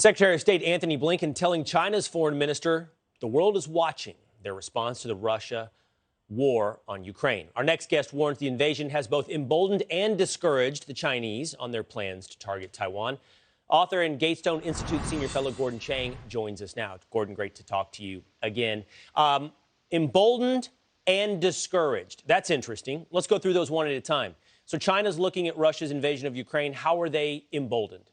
Secretary of State Antony Blinken telling China's foreign minister the world is watching their response to the Russia war on Ukraine. Our next guest warns the invasion has both emboldened and discouraged the Chinese on their plans to target Taiwan. Author and Gatestone Institute senior fellow Gordon Chang joins us now. Gordon, great to talk to you again. Emboldened and discouraged. That's interesting. Let's go through those one at a time. So China's looking at Russia's invasion of Ukraine. How are they emboldened?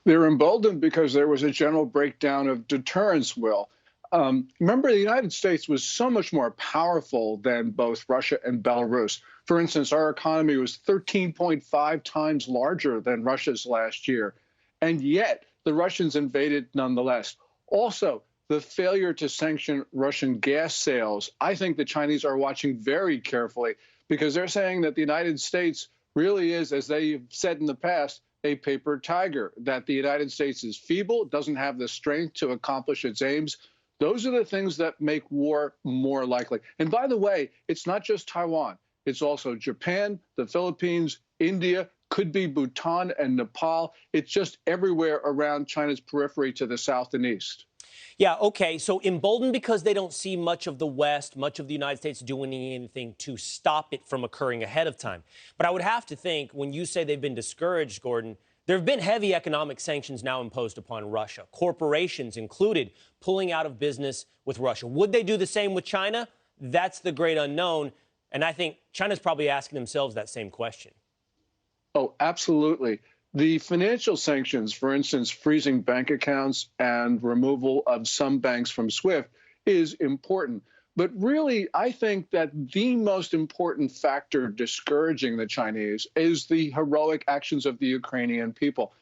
They're emboldened because there was a general breakdown of deterrence will. Remember, the United States was so much more powerful than both Russia and Belarus. For instance, our economy was 13.5 times larger than Russia's last year. And yet the Russians invaded nonetheless. Also, the failure to sanction Russian gas sales, I think the Chinese are watching very carefully because they're saying that the United States really is, as they've said in the past, a paper tiger, that the United States is feeble, doesn't have the strength to accomplish its aims. Those are the things that make war more likely. And by the way, it's not just Taiwan. It's also Japan, the Philippines, India, could be Bhutan and Nepal. It's just everywhere around China's periphery to the south and east. Yeah, okay. So emboldened because they don't see much of the West, much of the United States doing anything to stop it from occurring ahead of time. But I would have to think when you say they've been discouraged, Gordon, there have been heavy economic sanctions now imposed upon Russia, corporations included, pulling out of business with Russia. Would they do the same with China? That's the great unknown. And I think China's probably asking themselves that same question. Oh, absolutely. The financial sanctions, for instance, freezing bank accounts and removal of some banks from SWIFT, is important. But really, I think that the most important factor discouraging the Chinese is the heroic actions of the Ukrainian people.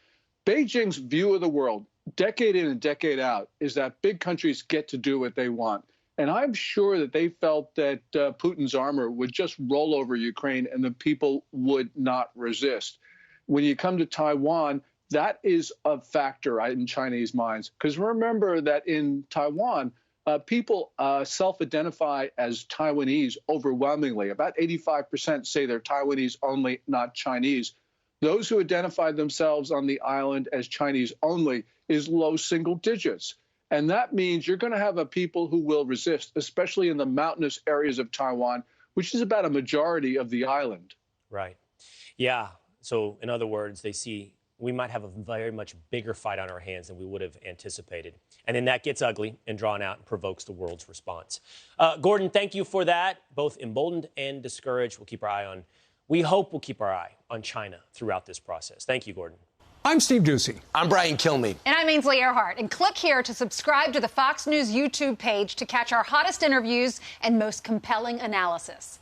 Beijing's view of the world, decade in and decade out, is that big countries get to do what they want. And I'm sure that they felt that Putin's armor would just roll over Ukraine and the people would not resist. When you come to Taiwan, that is a factor in Chinese minds. Because remember that in Taiwan, people self-identify as Taiwanese overwhelmingly. About 85% say they're Taiwanese only, not Chinese. Those who identify themselves on the island as Chinese only is low single digits. And that means you're going to have a people who will resist, especially in the mountainous areas of Taiwan, which is about a majority of the island. Right. Yeah. So in other words, they see we might have a very much bigger fight on our hands than we would have anticipated. And then that gets ugly and drawn out and provokes the world's response. Gordon, thank you for that. Both emboldened and discouraged. We hope we'll keep our eye on China throughout this process. Thank you, Gordon. I'm Steve Doocy. I'm Brian Kilmeade. And I'm Ainsley Earhart. And click here to subscribe to the Fox News YouTube page to catch our hottest interviews and most compelling analysis.